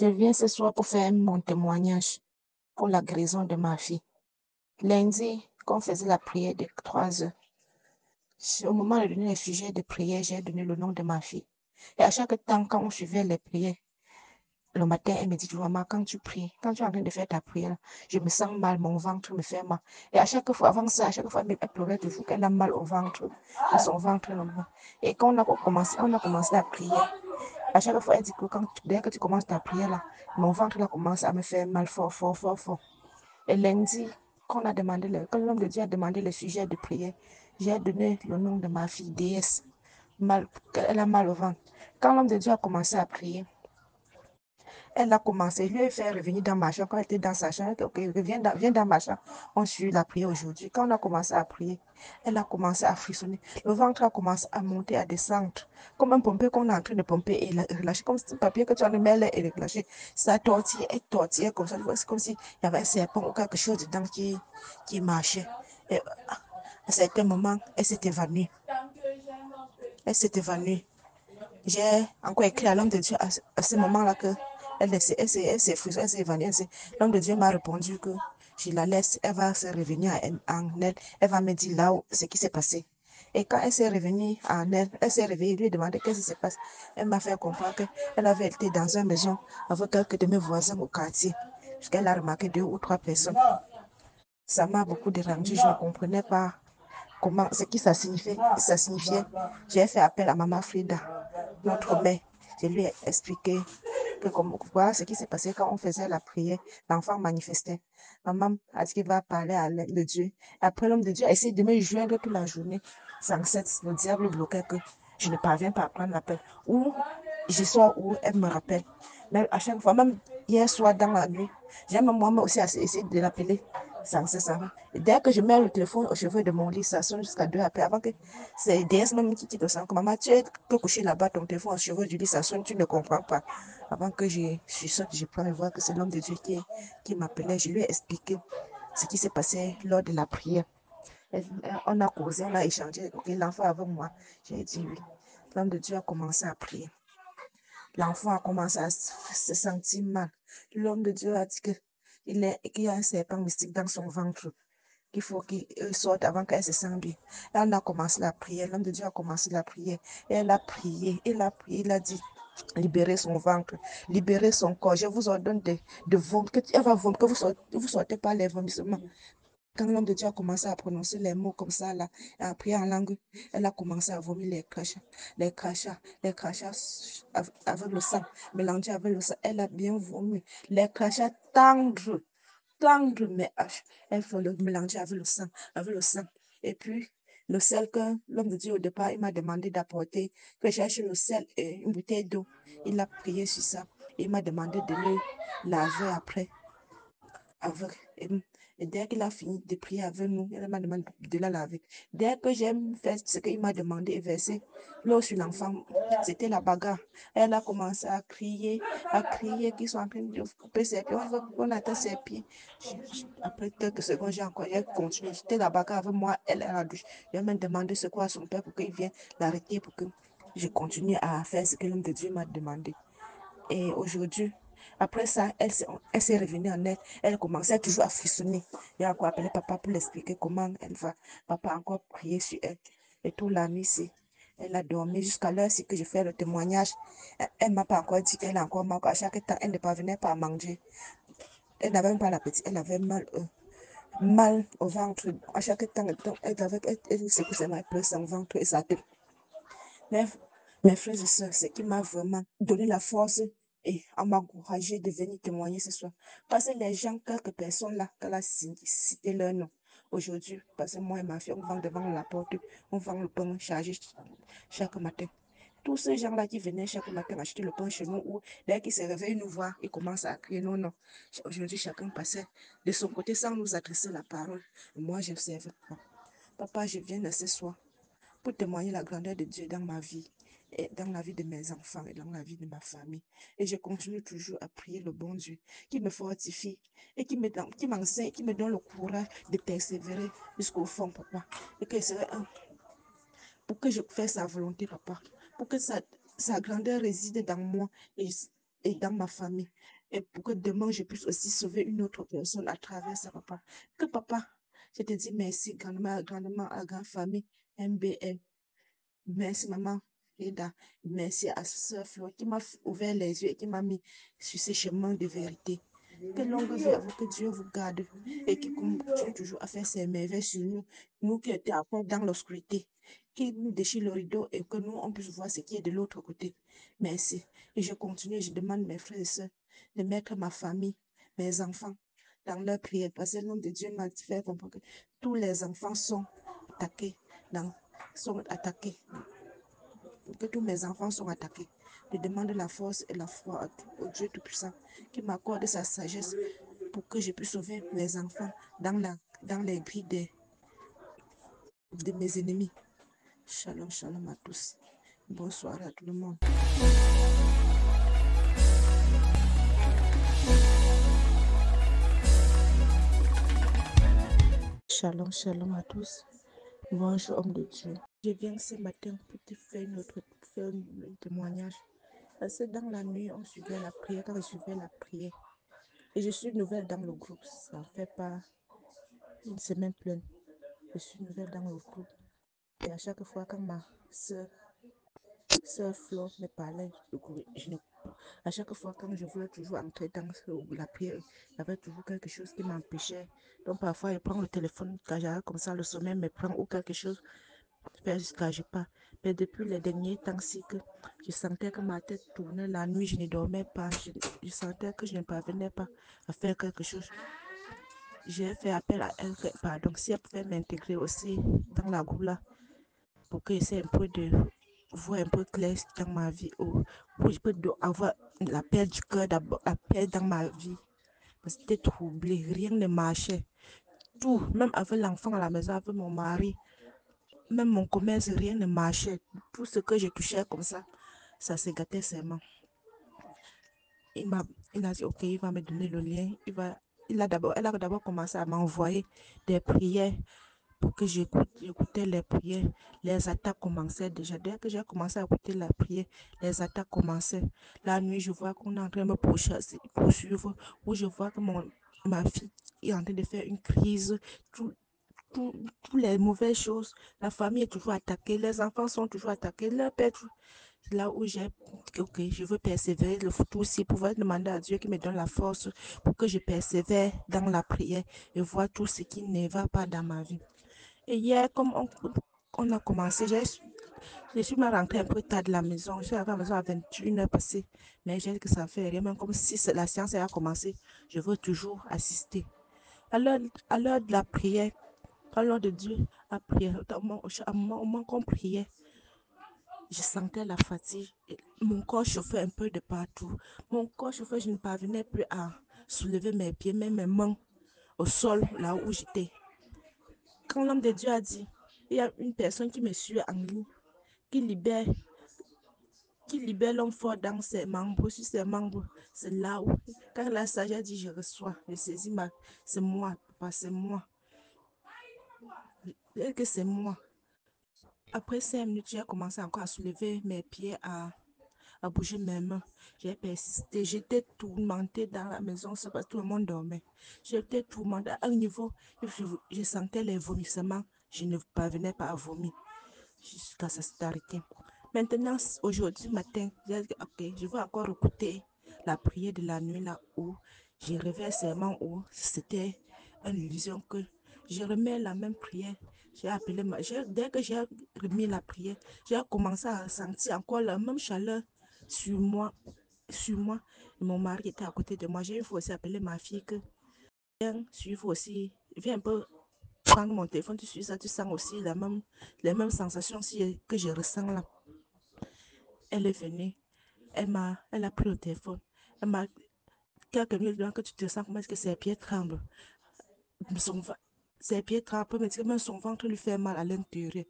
Je viens ce soir pour faire mon témoignage pour la guérison de ma fille. Lundi, quand on faisait la prière de 3 heures, au moment de donner le sujet de prière, j'ai donné le nom de ma fille. Et à chaque temps, quand on suivait les prières, le matin, elle me dit, maman, quand tu pries, quand tu es en train de faire ta prière, je me sens mal, mon ventre me fait mal. Et à chaque fois, avant ça, à chaque fois, elle pleurait toujours qu'elle a mal au ventre, à son ventre. Et quand on a commencé à prier, à chaque fois, elle dit que dès que tu commences ta prière là, mon ventre là commence à me faire mal fort, fort, fort, fort. Et lundi, quand l'homme de Dieu a demandé le sujet de prière, j'ai donné le nom de ma fille, déesse. Elle a mal au ventre. Quand l'homme de Dieu a commencé à prier, elle a commencé, je lui ai fait revenir dans ma chambre. Quand elle était dans sa chambre, ok, viens dans ma chambre. On suit la prière aujourd'hui. Quand on a commencé à prier, elle a commencé à frissonner. Le ventre a commencé à monter, à descendre. Comme un pompier qu'on est en train de pomper et relâcher. Comme si un papier que tu as mis et relâché. Ça tortillait comme ça. C'est comme s'il y avait un serpent ou quelque chose dedans qui marchait. Et à un certain moment, elle s'est évanouie. Elle s'est évanouie. J'ai encore écrit à l'homme de Dieu à ce moment-là que elle s'est frustrée, elle s'est évanouie. L'homme de Dieu m'a répondu que je la laisse, elle va se revenir en elle, elle va me dire là où ce qui s'est passé. Et quand elle s'est revenue en elle, elle s'est réveillée, lui demandé qu'est-ce qui se passe. Elle m'a fait comprendre qu'elle avait été dans une maison avec quelques de mes voisins au quartier, jusqu'elle a remarqué 2 ou 3 personnes. Ça m'a beaucoup dérangé, je ne comprenais pas ce qui ça signifiait. J'ai fait appel à Maman Frida, notre mère. Je lui ai expliqué voilà ce qui s'est passé quand on faisait la prière. L'enfant manifestait. Maman a dit qu'il va parler à l'homme de Dieu. Après, l'homme de Dieu a essayé de me joindre toute la journée. Sans cesse, le diable bloquait que je ne parviens pas à prendre l'appel. Ou je sors où elle me rappelle. Mais à chaque fois, même hier soir dans la nuit, j'ai même moi aussi essayé de l'appeler. Sans cesse. Et dès que je mets le téléphone au chevet de mon lit, ça sonne jusqu'à 2 après. Avant que c'est DS même qui dit que maman, tu es couché là-bas, ton téléphone au chevet du lit, ça sonne, tu ne comprends pas. Avant que je sorte, je prends et vois que c'est l'homme de Dieu qui m'appelait. Je lui ai expliqué ce qui s'est passé lors de la prière. On a causé, on a échangé. Ok, l'enfant avec moi. J'ai dit oui. L'homme de Dieu a commencé à prier. L'enfant a commencé à se sentir mal. L'homme de Dieu a dit qu'il y a un serpent mystique dans son ventre, qu'il faut qu'il sorte avant qu'elle se sente bien. Et on a commencé la prière. L'homme de Dieu a commencé la prière. Et elle a prié. Il a dit libérer son ventre, libérer son corps. Je vous ordonne de vomir, elle va vomir, que vous sortez pas les vomissements. Quand l'homme de Dieu a commencé à prononcer les mots comme ça, là, à prier en langue, elle a commencé à vomir les crachats avec le sang, mélangé avec le sang. Elle a bien vomi. Les crachats tendres, mais elle fait le mélanger avec le sang. Et puis, le sel que l'homme de Dieu au départ, il m'a demandé d'apporter, que je cherche le sel et une bouteille d'eau. Il a prié sur ça. Il m'a demandé de le laver après avec. Et dès qu'il a fini de prier avec nous, il m'a demandé de la laver. Dès que j'ai fait ce qu'il m'a demandé et versé l'eau sur l'enfant, c'était la bagarre. Elle a commencé à crier qu'ils sont en train de couper ses pieds. On veut qu'on atteint ses pieds. Après quelques secondes, j'ai continué. C'était la bagarre avec moi, elle à la douche. J'ai même demandé ce quoi à son père pour qu'il vienne l'arrêter pour que je continue à faire ce que l'homme de Dieu m'a demandé. Et aujourd'hui, après ça, elle s'est revenue en elle. Elle commençait toujours à frissonner. J'ai encore appelé papa pour l'expliquer comment elle va. Papa a encore prié sur elle. Et toute la nuit, elle a dormi jusqu'à l'heure que je fais le témoignage. Elle ne m'a pas encore dit qu'elle a encore mal. À chaque temps, elle ne parvenait pas à manger. Elle n'avait même pas l'appétit. Elle avait mal au ventre. À chaque temps, elle secouait ses mains, elle pleurait son ventre et sa tête. Mes frères et sœurs, ce qui m'a vraiment donné la force et à m'encourager de venir témoigner ce soir. Parce que les gens, quelques personnes là, qu'elle a cité leur nom. Aujourd'hui, parce que moi et ma fille, on vend devant la porte, on vend le pain chargé chaque matin. Tous ces gens-là qui venaient chaque matin acheter le pain chez nous, ou dès qu'ils se réveillent, nous voir, ils commencent à crier non, non. Aujourd'hui, chacun passait de son côté sans nous adresser la parole. Et moi, j'observe. Papa, je viens de ce soir pour témoigner la grandeur de Dieu dans ma vie, et dans la vie de mes enfants et dans la vie de ma famille. Et je continue toujours à prier le bon Dieu qui me fortifie et qui m'enseigne, qui me donne le courage de persévérer jusqu'au fond, papa. Et que pour que je fasse sa volonté, papa. Pour que sa grandeur réside dans moi et dans ma famille. Et pour que demain, je puisse aussi sauver une autre personne à travers ça, papa. Que papa, je te dis merci grandement, grandement à grande famille MBL. Merci, maman Reda. Merci à Sœur Flo qui m'a ouvert les yeux et qui m'a mis sur ces chemins de vérité. Que longue vie à vous, que Dieu vous garde et qui continue toujours à faire ses merveilles sur nous, nous qui étions encore dans l'obscurité, qui nous déchire le rideau et que nous, on puisse voir ce qui est de l'autre côté. Merci. Et je continue, je demande mes frères et sœurs de mettre ma famille, mes enfants, dans leur prière, parce que le nom de Dieu m'a fait comprendre que tous les enfants sont attaqués, sont attaqués, que tous mes enfants sont attaqués. Je demande la force et la foi au Dieu Tout-Puissant qui m'accorde sa sagesse pour que je puisse sauver mes enfants dans les grilles de mes ennemis. Shalom, shalom à tous. Bonsoir à tout le monde. Shalom, shalom à tous. Bonjour, homme de Dieu. Je viens ce matin pour te faire un témoignage. Parce que dans la nuit, on suivait la prière, quand je suivais la prière. Et je suis nouvelle dans le groupe. Ça ne fait pas une semaine pleine. Je suis nouvelle dans le groupe. Et à chaque fois, quand ma soeur Flo me parlait, à chaque fois, quand je voulais toujours entrer dans la prière, il y avait toujours quelque chose qui m'empêchait. Donc, parfois, je prends le téléphone, quand j'arrive comme ça, le sommeil me prend ou quelque chose, jusqu'à je pas. Mais depuis les derniers temps-ci, que je sentais que ma tête tournait la nuit, je ne dormais pas. Je sentais que je ne parvenais pas à faire quelque chose. J'ai fait appel à elle, pardon, si elle pouvait m'intégrer aussi dans la groupe là, pour que j'essaie un peu de voir un peu clair dans ma vie, ou je peux avoir la paix du cœur, d'abord, la paix dans ma vie. Parce que j'étais troublée, rien ne marchait. Tout, même avec l'enfant à la maison, avec mon mari, même mon commerce, rien ne marchait. Tout ce que je touchais comme ça se gâtait seulement. Il a dit, ok, il va me donner le lien. Elle a d'abord commencé à m'envoyer des prières pour que j'écoutais les prières. Les attaques commençaient déjà. Dès que j'ai commencé à écouter la prière, les attaques commençaient. La nuit, je vois qu'on est en train de me poursuivre, ou je vois que ma fille est en train de faire une crise. Toutes les mauvaises choses. La famille est toujours attaquée, les enfants sont toujours attaqués, leur père. C'est là où j'ai dit, ok, je veux persévérer le futur aussi, pouvoir demander à Dieu qui me donne la force pour que je persévère dans la prière et voir tout ce qui ne va pas dans ma vie. Et hier, comme on a commencé, je suis mal rentrée un peu tard de la maison. Je suis arrivée à la maison à 21h passées. Mais j'ai dit que ça fait rien, même comme si la séance a commencé, je veux toujours assister. À l'heure de la prière, à l'heure de Dieu, à prier, au moment qu'on priait, je sentais la fatigue. Mon corps chauffait un peu de partout. Mon corps chauffait, je ne parvenais plus à soulever mes pieds, même mes mains au sol, là où j'étais. Quand l'homme de Dieu a dit, il y a une personne qui me suit en ligne, qui libère, qui libère l'homme fort dans ses membres, sur ses membres. C'est là où, quand la sagesse dit, je reçois, je saisis c'est moi, papa, c'est moi. Et que c'est moi. Après 5 minutes, j'ai commencé encore à soulever mes pieds, à bouger mes mains. J'ai persisté. J'étais tourmentée dans la maison, c'est parce que tout le monde dormait. J'étais tourmentée à un niveau, je sentais les vomissements. Je ne parvenais pas à vomir jusqu'à ça s'est arrêté. Maintenant, aujourd'hui matin, j'ai dit, ok, je vais encore écouter la prière de la nuit là où j'ai rêvé seulement où c'était une illusion que je remets la même prière. J'ai appelé dès que j'ai remis la prière, j'ai commencé à sentir encore la même chaleur sur moi. Sur moi. Et mon mari était à côté de moi. J'ai une fois aussi appelé ma fille que viens suivre aussi, viens un peu prendre mon téléphone, tu suis ça, tu sens aussi les mêmes sensations que je ressens là. Elle est venue, elle a pris le téléphone, elle m'a quelques minutes avant que tu te sens comment est-ce que ses pieds tremblent. ses pieds trempent, me dit que même son ventre lui fait mal à l'intérieur.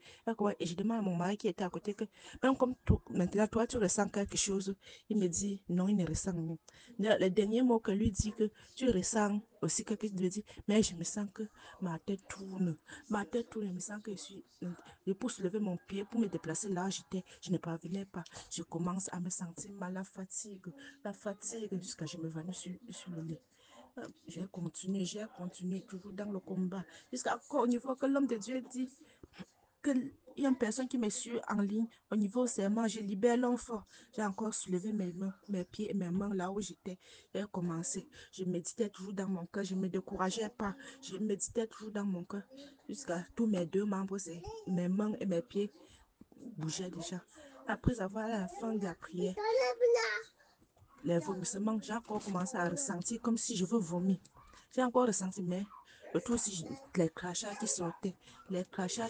Et je demande à mon mari qui était à côté que, même comme maintenant, toi, tu ressens quelque chose. Il me dit, non, il ne ressent rien. Le dernier mot que lui dit que tu ressens aussi quelque chose, il me dit, mais je me sens que ma tête tourne. Ma tête tourne, je me sens que je pousse lever mon pied pour me déplacer là, je ne parvenais pas. Je commence à me sentir mal, la fatigue, jusqu'à ce que je me vanne sur le lit. J'ai continué toujours dans le combat. Jusqu'à au niveau que l'homme de Dieu dit qu'il y a une personne qui me suit en ligne, au niveau serment, je libère l'enfant. J'ai encore soulevé mes mains, mes pieds et mes mains là où j'étais. J'ai commencé. Je méditais toujours dans mon cœur. Je ne me décourageais pas. Je méditais toujours dans mon cœur. Jusqu'à tous mes deux membres, mes mains et mes pieds bougeaient déjà. Après avoir à la fin de la prière, les vomissements, j'ai encore commencé à ressentir comme si je veux vomir. J'ai encore ressenti, mais le tout aussi, les crachats qui sortaient, les crachats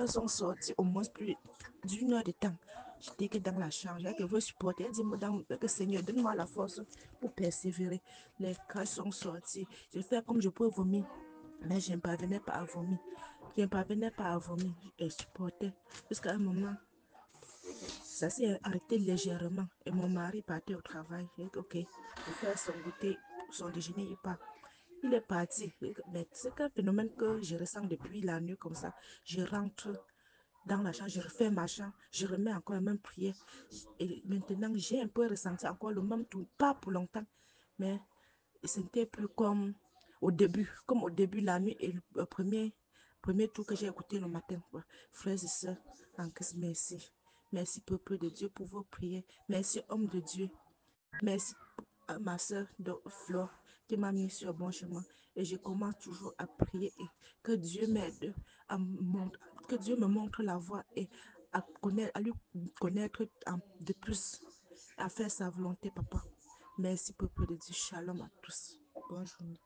sont sortis au moins plus d'une heure de temps. J'étais que dans la chambre, j'ai que vous supporter, dis-moi que Seigneur, donne-moi la force pour persévérer. Les crachats sont sortis. Je fais comme je peux vomir, mais je ne parvenais pas à vomir. Je ne parvenais pas à vomir. Je supportais jusqu'à un moment. Ça s'est arrêté légèrement et mon mari partait au travail. J'ai dit, ok, pour faire son goûter, son déjeuner, il part. Il est parti. Mais c'est un phénomène que je ressens depuis la nuit comme ça. Je rentre dans la chambre, je refais ma chambre, je remets encore la même prière. Et maintenant, j'ai un peu ressenti encore le même tout, pas pour longtemps, mais ce n'était plus comme au début la nuit et le premier tour que j'ai écouté le matin. Quoi. Frères et sœurs, en Christ, merci. Merci, peuple de Dieu, pour vos prières. Merci, homme de Dieu. Merci à ma soeur Flore qui m'a mis sur le bon chemin. Et je commence toujours à prier et que Dieu m'aide que Dieu me montre la voie et à lui connaître de plus, à faire sa volonté, papa. Merci, peuple de Dieu. Shalom à tous. Bonne journée.